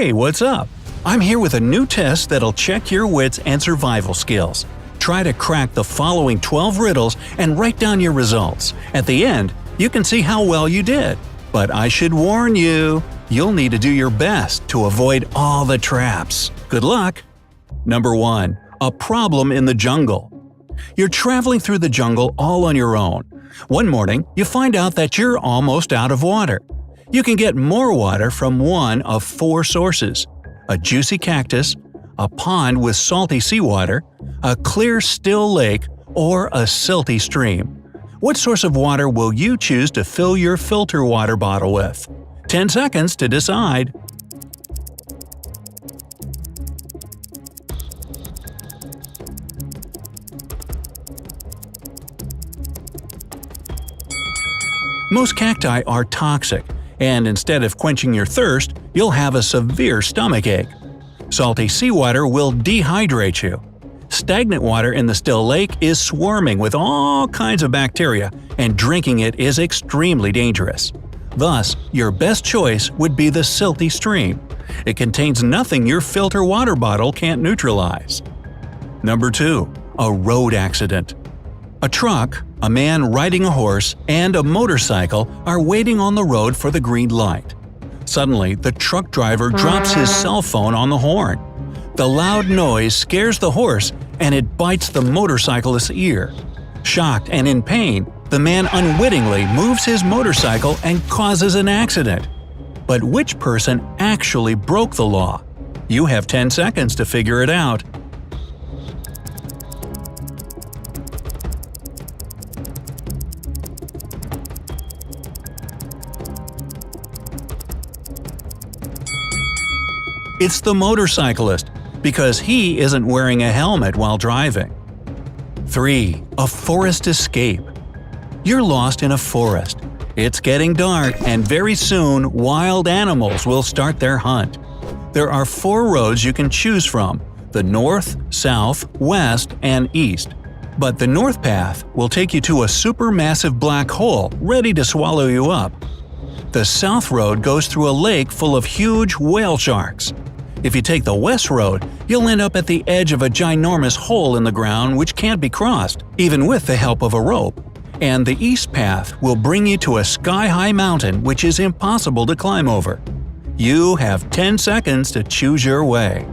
Hey, what's up? I'm here with a new test that'll check your wits and survival skills. Try to crack the following 12 riddles and write down your results. At the end, you can see how well you did. But I should warn you, you'll need to do your best to avoid all the traps. Good luck! Number 1. A problem in the jungle. You're traveling through the jungle all on your own. One morning, you find out that you're almost out of water. You can get more water from one of 4 sources: a juicy cactus, a pond with salty seawater, a clear, still lake, or a silty stream. What source of water will you choose to fill your filter water bottle with? 10 seconds to decide. Most cacti are toxic, and instead of quenching your thirst, you'll have a severe stomachache. Salty seawater will dehydrate you. Stagnant water in the still lake is swarming with all kinds of bacteria, and drinking it is extremely dangerous. Thus, your best choice would be the silty stream. It contains nothing your filter water bottle can't neutralize. Number 2. A road accident. A truck, a man riding a horse, and a motorcycle are waiting on the road for the green light. Suddenly, the truck driver drops his cell phone on the horn. The loud noise scares the horse, and it bites the motorcyclist's ear. Shocked and in pain, the man unwittingly moves his motorcycle and causes an accident. But which person actually broke the law? You have 10 seconds to figure it out. It's the motorcyclist, because he isn't wearing a helmet while driving. 3. A forest escape. You're lost in a forest. It's getting dark, and very soon wild animals will start their hunt. There are 4 roads you can choose from: the north, south, west, and east. But the north path will take you to a supermassive black hole ready to swallow you up. The south road goes through a lake full of huge whale sharks. If you take the west road, you'll end up at the edge of a ginormous hole in the ground which can't be crossed, even with the help of a rope. And the east path will bring you to a sky-high mountain which is impossible to climb over. You have 10 seconds to choose your way.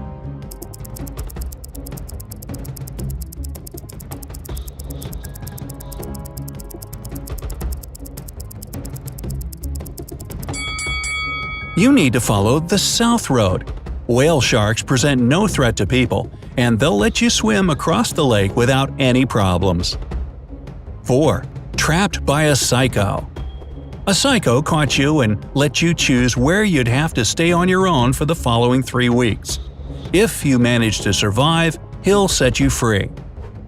You need to follow the south road. Whale sharks present no threat to people, and they'll let you swim across the lake without any problems. 4. Trapped by a psycho. A psycho caught you and let you choose where you'd have to stay on your own for the following 3 weeks. If you manage to survive, he'll set you free.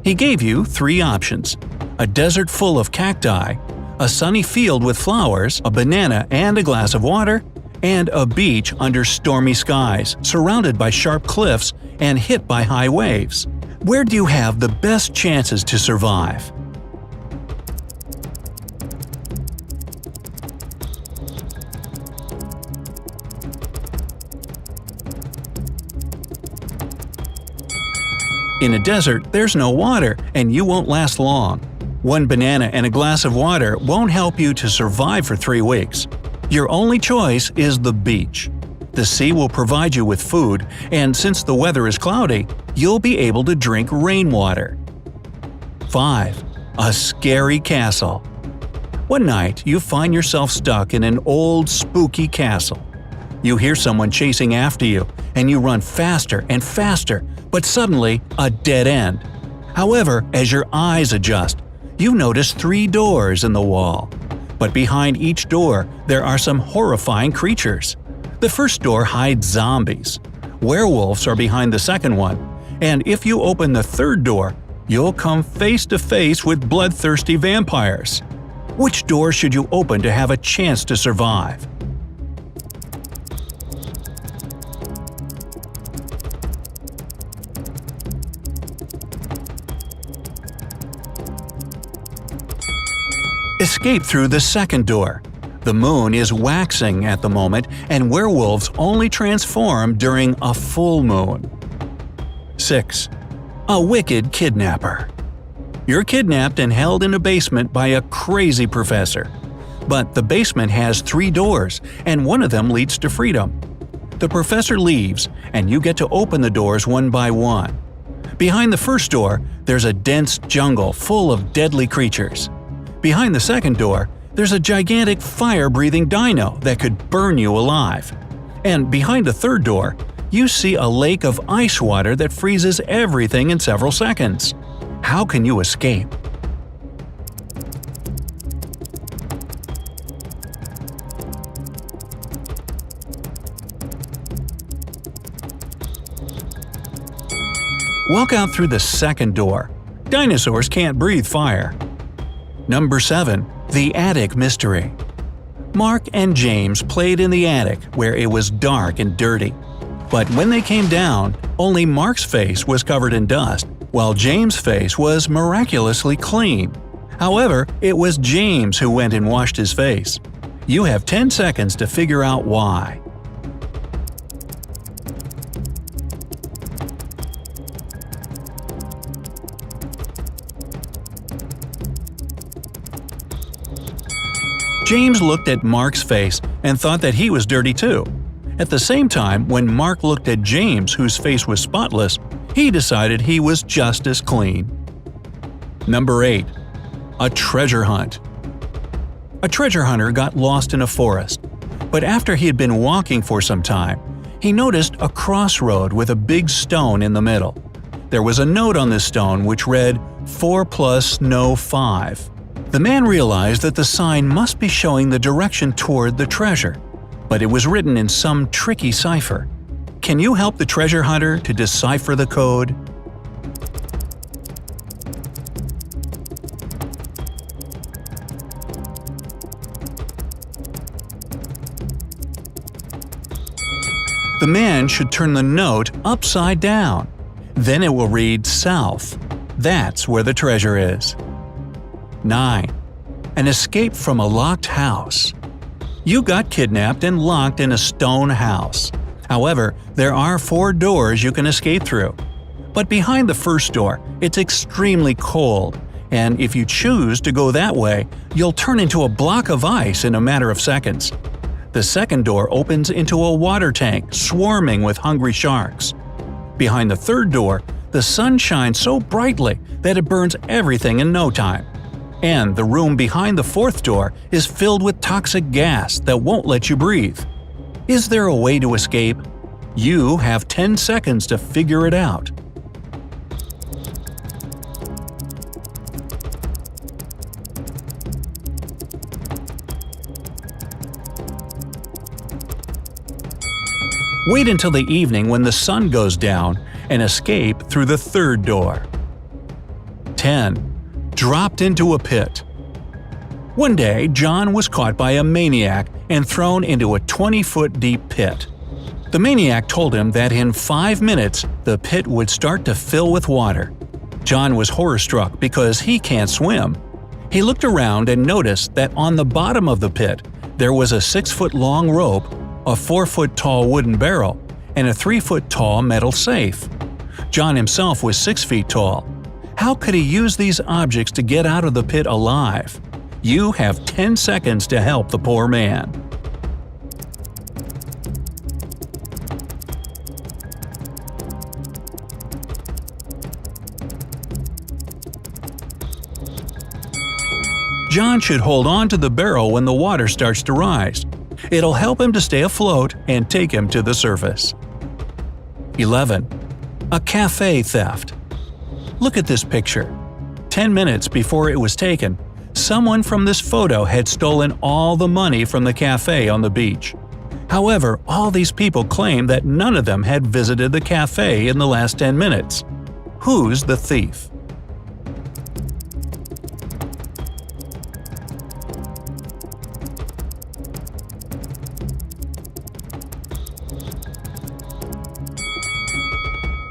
He gave you 3 options: a desert full of cacti, a sunny field with flowers, a banana and a glass of water, and a beach under stormy skies, surrounded by sharp cliffs and hit by high waves. Where do you have the best chances to survive? In a desert, there's no water, and you won't last long. 1 banana and a glass of water won't help you to survive for 3 weeks. Your only choice is the beach. The sea will provide you with food, and since the weather is cloudy, you'll be able to drink rainwater. 5. A scary castle. One night, you find yourself stuck in an old, spooky castle. You hear someone chasing after you, and you run faster and faster, but suddenly, a dead end. However, as your eyes adjust, you notice 3 doors in the wall. But behind each door, there are some horrifying creatures. The first door hides zombies. Werewolves are behind the second one. And if you open the third door, you'll come face to face with bloodthirsty vampires. Which door should you open to have a chance to survive? Escape through the second door. The moon is waxing at the moment, and werewolves only transform during a full moon. 6. A wicked kidnapper. You're kidnapped and held in a basement by a crazy professor. But the basement has 3 doors, and one of them leads to freedom. The professor leaves, and you get to open the doors one by one. Behind the first door, there's a dense jungle full of deadly creatures. Behind the second door, there's a gigantic fire-breathing dino that could burn you alive. And behind the third door, you see a lake of ice water that freezes everything in several seconds. How can you escape? Walk out through the second door. Dinosaurs can't breathe fire. Number 7. The Attic Mystery. Mark and James played in the attic where it was dark and dirty. But when they came down, only Mark's face was covered in dust, while James' face was miraculously clean. However, it was James who went and washed his face. You have 10 seconds to figure out why. James looked at Mark's face and thought that he was dirty too. At the same time, when Mark looked at James, whose face was spotless, he decided he was just as clean. Number 8. A treasure hunt. A treasure hunter got lost in a forest. But after he had been walking for some time, he noticed a crossroad with a big stone in the middle. There was a note on this stone which read, 4 + no 5. The man realized that the sign must be showing the direction toward the treasure, but it was written in some tricky cipher. Can you help the treasure hunter to decipher the code? The man should turn the note upside down. Then it will read south. That's where the treasure is. 9. An escape from a locked house. You got kidnapped and locked in a stone house. However, there are 4 doors you can escape through. But behind the first door, it's extremely cold, and if you choose to go that way, you'll turn into a block of ice in a matter of seconds. The second door opens into a water tank swarming with hungry sharks. Behind the third door, the sun shines so brightly that it burns everything in no time. And the room behind the fourth door is filled with toxic gas that won't let you breathe. Is there a way to escape? You have 10 seconds to figure it out. Wait until the evening when the sun goes down and escape through the third door. 10. Dropped into a pit. One day, John was caught by a maniac and thrown into a 20-foot deep pit. The maniac told him that in 5 minutes, the pit would start to fill with water. John was horror-struck because he can't swim. He looked around and noticed that on the bottom of the pit, there was a 6-foot-long rope, a 4-foot-tall wooden barrel, and a 3-foot-tall metal safe. John himself was 6 feet tall. How could he use these objects to get out of the pit alive? You have 10 seconds to help the poor man. John should hold on to the barrel when the water starts to rise. It'll help him to stay afloat and take him to the surface. 11. A cafe theft. Look at this picture. 10 minutes before it was taken, someone from this photo had stolen all the money from the cafe on the beach. However, all these people claim that none of them had visited the cafe in the last 10 minutes. Who's the thief?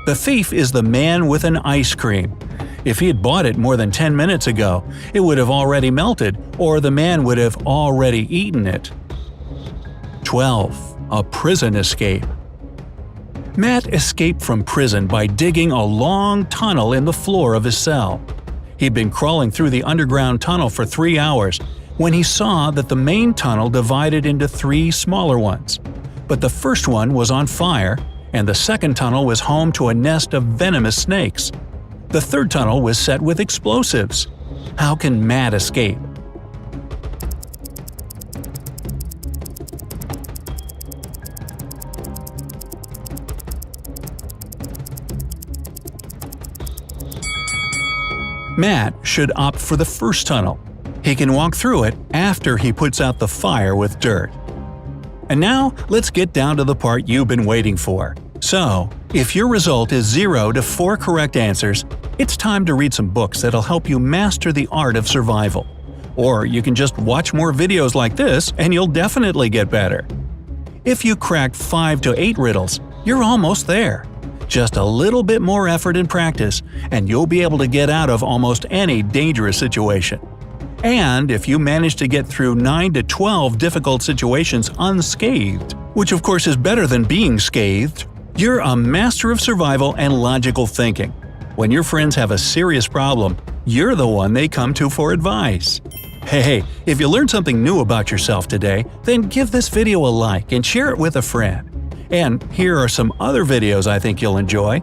The thief is the man with an ice cream. If he had bought it more than 10 minutes ago, it would have already melted, or the man would have already eaten it. 12. A prison escape. Matt escaped from prison by digging a long tunnel in the floor of his cell. He'd been crawling through the underground tunnel for 3 hours when he saw that the main tunnel divided into 3 smaller ones. But the first one was on fire, and the second tunnel was home to a nest of venomous snakes. The third tunnel was set with explosives. How can Matt escape? Matt should opt for the first tunnel. He can walk through it after he puts out the fire with dirt. And now, let's get down to the part you've been waiting for. So, if your result is 0 to 4 correct answers, it's time to read some books that'll help you master the art of survival. Or you can just watch more videos like this and you'll definitely get better. If you cracked 5 to 8 riddles, you're almost there. Just a little bit more effort and practice, and you'll be able to get out of almost any dangerous situation. And if you manage to get through 9 to 12 difficult situations unscathed, which of course is better than being scathed, you're a master of survival and logical thinking. When your friends have a serious problem, you're the one they come to for advice. Hey, if you learned something new about yourself today, then give this video a like and share it with a friend. And here are some other videos I think you'll enjoy.